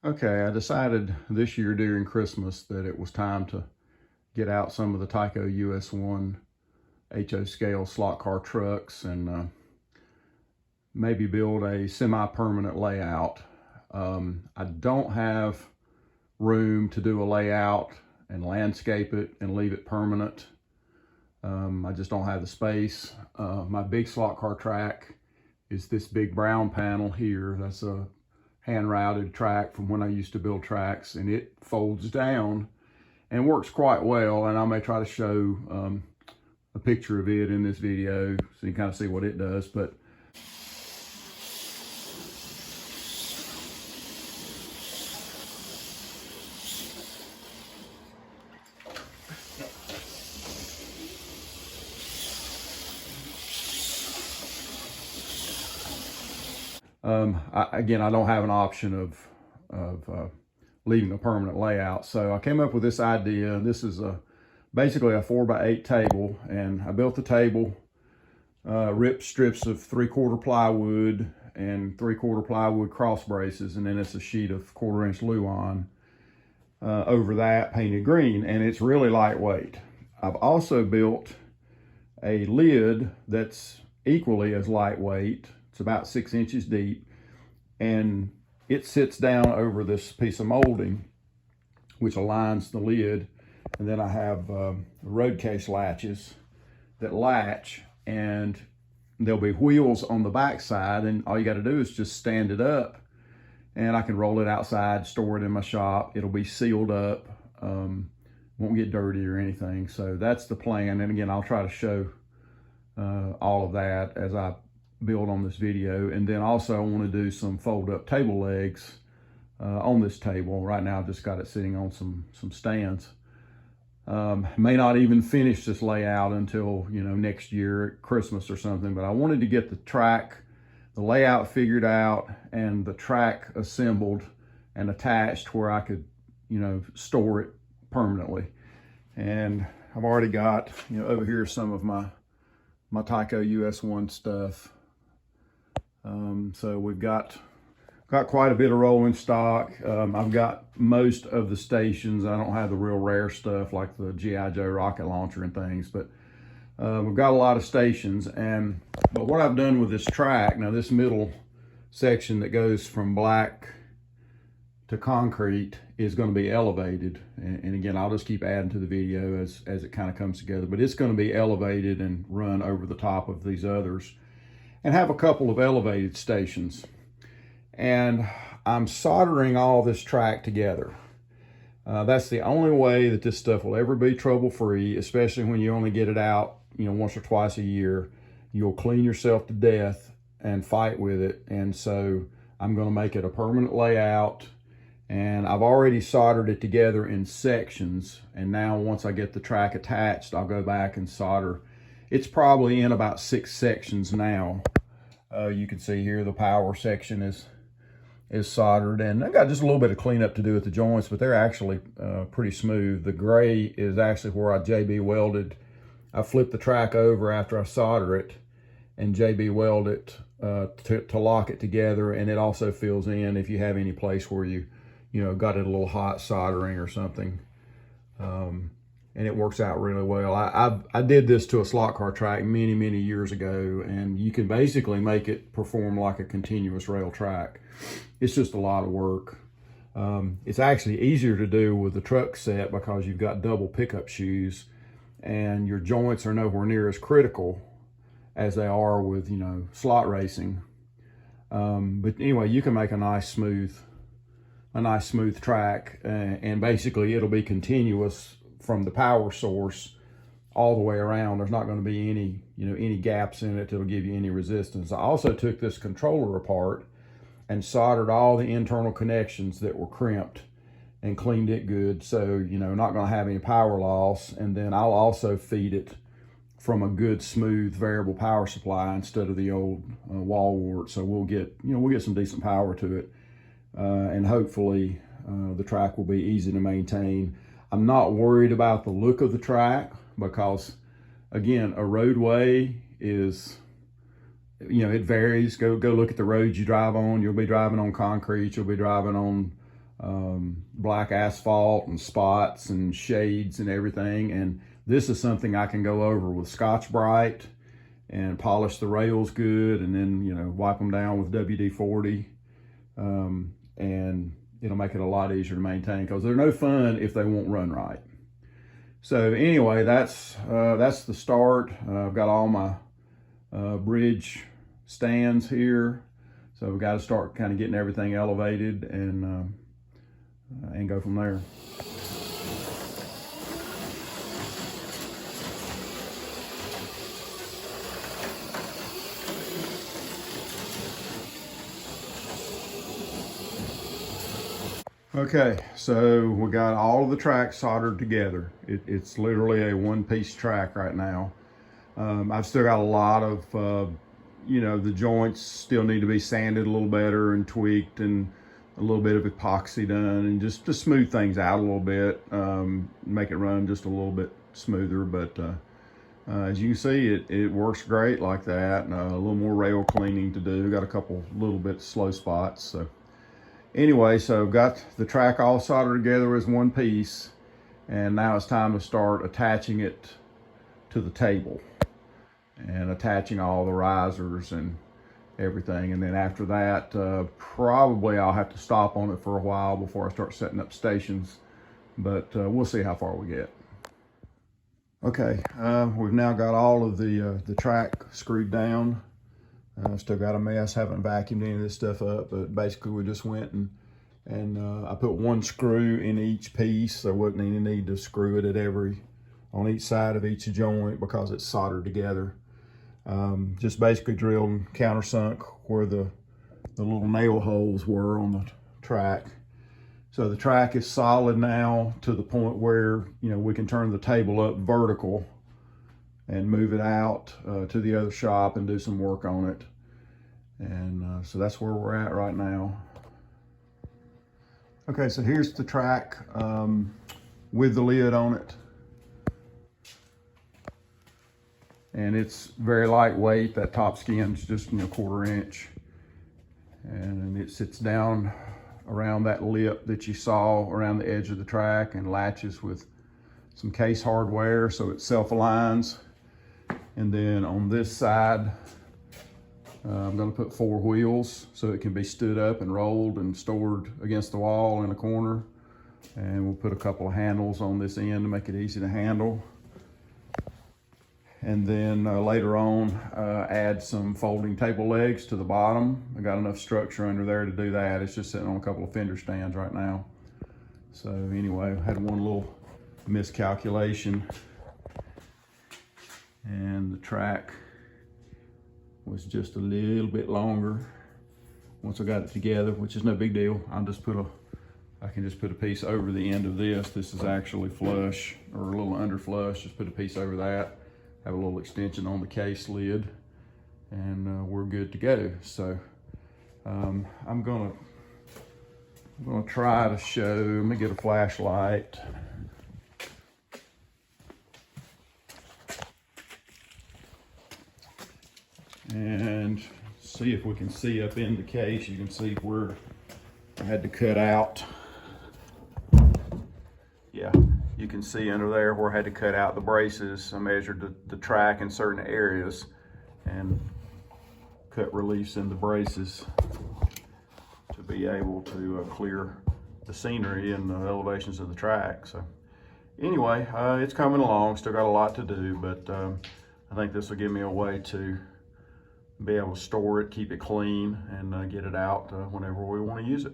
Okay, I decided this year during Christmas that it was time to get out some of the Tyco US-1 HO scale slot car trucks and maybe build a semi-permanent layout. I don't have room to do a layout and landscape it and leave it permanent. I just don't have the space. My big slot car track is this big brown panel here. That's a hand routed track from when I used to build tracks, and it folds down and works quite well. And I may try to show a picture of it in this video so you can kind of see what it does. But again, I don't have an option of leaving a permanent layout. So I came up with this idea. This is basically a 4x8 table, and I built the table, ripped strips of 3/4 plywood and 3/4 plywood cross braces, and then it's a sheet of 1/4 inch Luan over that painted green, and it's really lightweight. I've also built a lid that's equally as lightweight. It's about 6 inches deep, and it sits down over this piece of molding which aligns the lid. And then I have road case latches that latch, and there'll be wheels on the back side, and all you got to do is just stand it up, and I can roll it outside, store it in my shop. It'll be sealed up, won't get dirty or anything. So that's the plan. And again, I'll try to show all of that as I build on this video. And then also I want to do some fold up table legs on this table. Right now I've just got it sitting on some stands. May not even finish this layout until next year at Christmas or something, but I wanted to get the layout figured out and the track assembled and attached where I could store it permanently. And I've already got over here some of my Tyco US-1 stuff. So we've got quite a bit of rolling stock. I've got most of the stations. I don't have the real rare stuff like the G.I. Joe rocket launcher and things, but we've got a lot of stations. But what I've done with this track, now this middle section that goes from black to concrete is going to be elevated. And again, I'll just keep adding to the video as it kind of comes together, but it's going to be elevated and run over the top of these others and have a couple of elevated stations. And I'm soldering all this track together. That's the only way that this stuff will ever be trouble-free, especially when you only get it out, once or twice a year. You'll clean yourself to death and fight with it. And so I'm going to make it a permanent layout. And I've already soldered it together in sections. And now once I get the track attached, I'll go back and solder. It's probably in about 6 sections now. You can see here the power section is soldered, and I've got just a little bit of cleanup to do with the joints, but they're actually pretty smooth. The gray is actually where I JB welded. I flip the track over after I solder it and JB weld it to lock it together, and it also fills in if you have any place where you got it a little hot soldering or something. And it works out really well. I did this to a slot car track many years ago, and you can basically make it perform like a continuous rail track. It's just a lot of work. It's actually easier to do with the truck set because you've got double pickup shoes, and your joints are nowhere near as critical as they are with slot racing. But anyway, you can make a nice smooth track, and basically it'll be continuous from the power source all the way around. There's not going to be any gaps in it that'll give you any resistance. I also took this controller apart and soldered all the internal connections that were crimped and cleaned it good, so not going to have any power loss. And then I'll also feed it from a good smooth variable power supply instead of the old wall wart, so we'll get some decent power to it, and hopefully the track will be easy to maintain. I'm not worried about the look of the track because, again, a roadway is, it varies. Go look at the roads you drive on. You'll be driving on concrete. You'll be driving on black asphalt and spots and shades and everything. And this is something I can go over with Scotch-Brite and polish the rails good, and then, you know, wipe them down with WD-40, and it'll make it a lot easier to maintain, because they're no fun if they won't run right. So anyway, that's the start. I've got all my bridge stands here, so we've got to start kind of getting everything elevated and go from there. Okay, so we got all of the tracks soldered together. It's literally a one-piece track right now. I've still got a lot of, you know, the joints still need to be sanded a little better and tweaked, and a little bit of epoxy done, and just to smooth things out a little bit, make it run just a little bit smoother. But as you can see, it works great like that. A little more rail cleaning to do. Got a couple little bit slow spots. So anyway, so I've got the track all soldered together as one piece, and now it's time to start attaching it to the table and attaching all the risers and everything. And then after that, probably I'll have to stop on it for a while before I start setting up stations, but we'll see how far we get. Okay, we've now got all of the track screwed down. Still got a mess, haven't vacuumed any of this stuff up, but basically we just went and I put one screw in each piece. There wasn't any need to screw it on each side of each joint because it's soldered together. Just basically drilled and countersunk where the little nail holes were on the track. So the track is solid now to the point where, you know, we can turn the table up vertical and move it out to the other shop and do some work on it. And so that's where we're at right now. Okay, so here's the track with the lid on it. And it's very lightweight. That top skin's just, you know, 1/4 inch. And it sits down around that lip that you saw around the edge of the track and latches with some case hardware so it self-aligns. And then on this side, I'm going to put 4 wheels so it can be stood up and rolled and stored against the wall in a corner. And we'll put a couple of handles on this end to make it easy to handle. And then later on, add some folding table legs to the bottom. I got enough structure under there to do that. It's just sitting on a couple of fender stands right now. So anyway, I had one little miscalculation, and the track was just a little bit longer once I got it together, which is no big deal. I can just put a piece over the end of this. This is actually flush, or a little under flush. Just put a piece over that. Have a little extension on the case lid, and we're good to go. So I'm gonna try to show. Let me get a flashlight. And see if we can see up in the case. You can see where I had to cut out. Yeah, you can see under there where I had to cut out the braces. I measured the track in certain areas and cut reliefs in the braces to be able to clear the scenery and the elevations of the track. So anyway, it's coming along. Still got a lot to do, but I think this will give me a way to be able to store it, keep it clean, and get it out whenever we want to use it.